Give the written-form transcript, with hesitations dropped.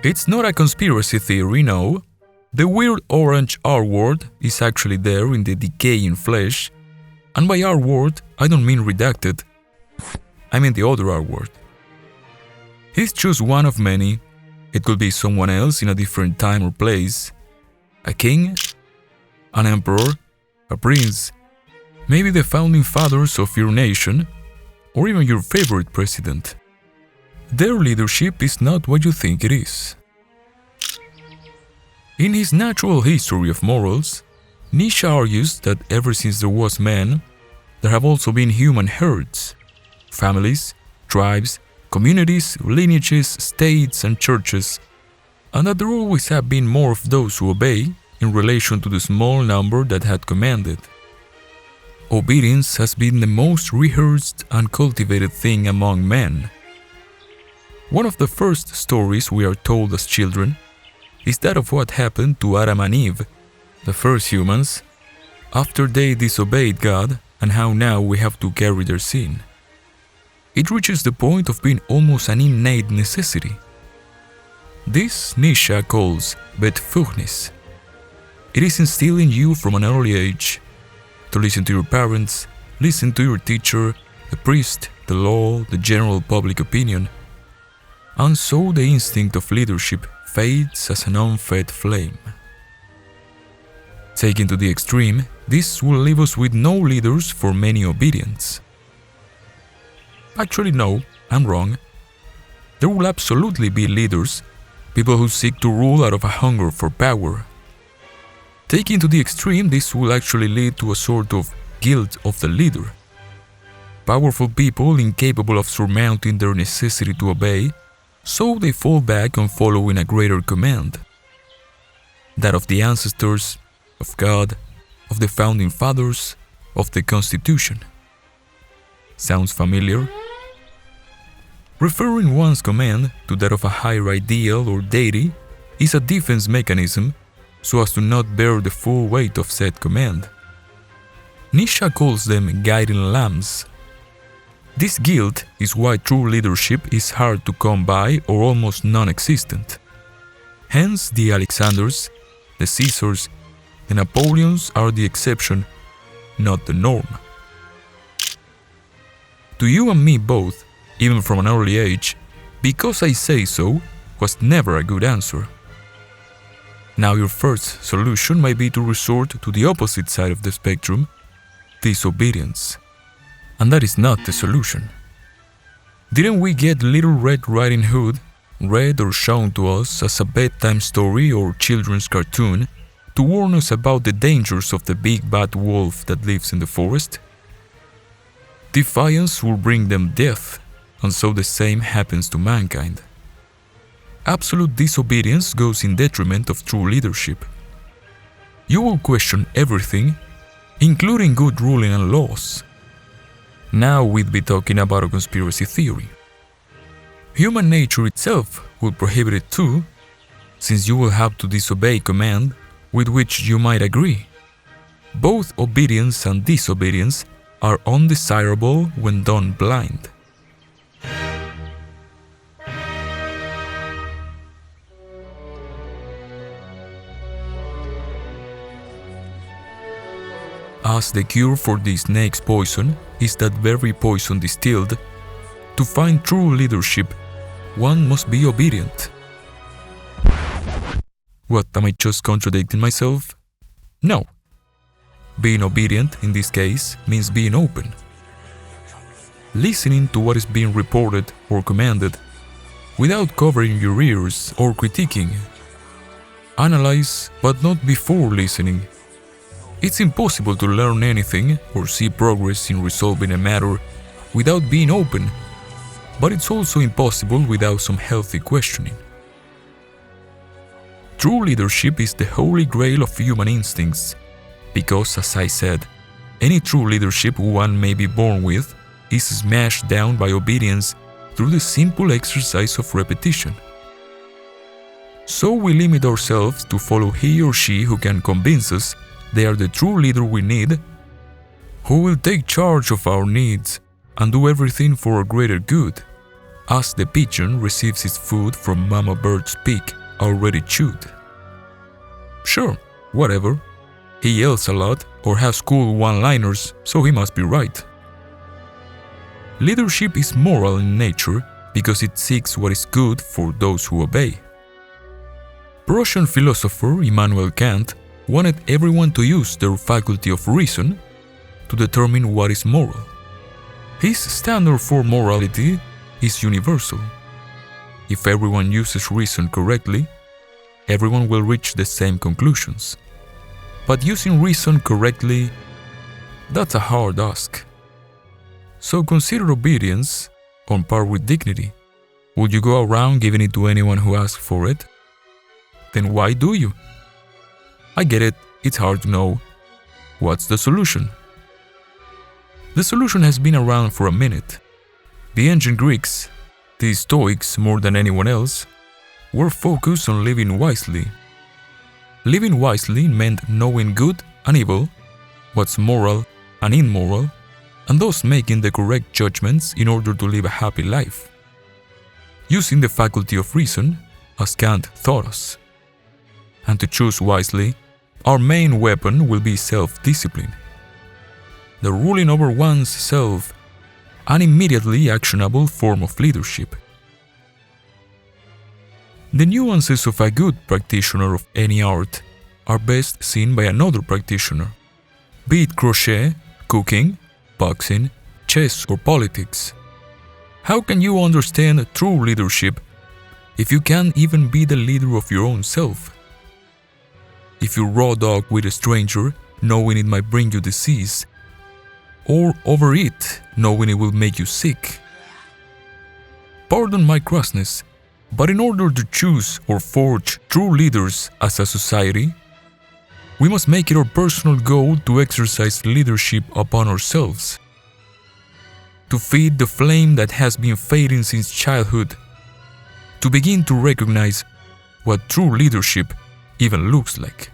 It's not a conspiracy theory, no. The weird orange R word is actually there in the decaying flesh, and by R word I don't mean redacted, I mean the other R word. He's just one of many. It could be someone else in a different time or place. A king, an emperor, a prince, maybe the founding fathers of your nation, or even your favorite president. Their leadership is not what you think it is. In his Natural History of Morals, Nietzsche argues that ever since there was man, there have also been human herds, families, tribes, communities, lineages, states, and churches, and that there always have been more of those who obey in relation to the small number that had commanded. Obedience has been the most rehearsed and cultivated thing among men. One of the first stories we are told as children is that of what happened to Adam and Eve, the first humans, after they disobeyed God, and how now we have to carry their sin. It reaches the point of being almost an innate necessity. This Nietzsche calls Betfugnis. It is instilled in you from an early age to listen to your parents, listen to your teacher, the priest, the law, the general public opinion, and so the instinct of leadership fades as an unfed flame. Taken to the extreme, this will leave us with no leaders for many obedience. Actually, no, I'm wrong. There will absolutely be leaders, people who seek to rule out of a hunger for power. Taken to the extreme, this will actually lead to a sort of guilt of the leader. Powerful people incapable of surmounting their necessity to obey, so they fall back on following a greater command. That of the ancestors, of God, of the founding fathers, of the Constitution. Sounds familiar? Referring one's command to that of a higher ideal or deity is a defense mechanism so as to not bear the full weight of said command. Nietzsche calls them guiding lambs. This guilt is why true leadership is hard to come by or almost non-existent. Hence the Alexanders, the Caesars, the Napoleons are the exception, not the norm. To you and me both, even from an early age, because I say so was never a good answer. Now your first solution might be to resort to the opposite side of the spectrum, disobedience. And that is not the solution. Didn't we get Little Red Riding Hood read or shown to us as a bedtime story or children's cartoon to warn us about the dangers of the big bad wolf that lives in the forest? Defiance will bring them death, and so the same happens to mankind. Absolute disobedience goes in detriment of true leadership. You will question everything, including good ruling and laws. Now we'd be talking about a conspiracy theory. Human nature itself will prohibit it too, since you will have to disobey command with which you might agree. Both obedience and disobedience are undesirable when done blind. As the cure for the snake's poison is that very poison distilled, to find true leadership, one must be obedient. What, am I just contradicting myself? No. Being obedient, in this case, means being open. Listening to what is being reported or commanded, without covering your ears or critiquing. Analyze, but not before listening. It's impossible to learn anything or see progress in resolving a matter without being open, but it's also impossible without some healthy questioning. True leadership is the holy grail of human instincts, because, as I said, any true leadership one may be born with is smashed down by obedience through the simple exercise of repetition. So we limit ourselves to follow he or she who can convince us they are the true leader we need, who will take charge of our needs and do everything for our greater good, as the pigeon receives its food from Mama Bird's beak already chewed. Sure, whatever. He yells a lot or has cool one-liners, so he must be right. Leadership is moral in nature because it seeks what is good for those who obey. Prussian philosopher Immanuel Kant wanted everyone to use their faculty of reason to determine what is moral. His standard for morality is universal. If everyone uses reason correctly, everyone will reach the same conclusions. But using reason correctly, that's a hard ask. So consider obedience on par with dignity. Would you go around giving it to anyone who asks for it? Then why do you? I get it, it's hard to know. What's the solution? The solution has been around for a minute. The ancient Greeks, the Stoics more than anyone else, were focused on living wisely. Living wisely meant knowing good and evil, what's moral and immoral, and thus making the correct judgments in order to live a happy life. Using the faculty of reason, as Kant taught us. And to choose wisely, our main weapon will be self-discipline. The ruling over one's self, an immediately actionable form of leadership. The nuances of a good practitioner of any art are best seen by another practitioner, be it crochet, cooking, boxing, chess, or politics. How can you understand true leadership if you can't even be the leader of your own self? If you raw dog with a stranger, knowing it might bring you disease, or overeat, knowing it will make you sick. Pardon my crassness, but in order to choose or forge true leaders as a society, we must make it our personal goal to exercise leadership upon ourselves, to feed the flame that has been fading since childhood, to begin to recognize what true leadership even looks like.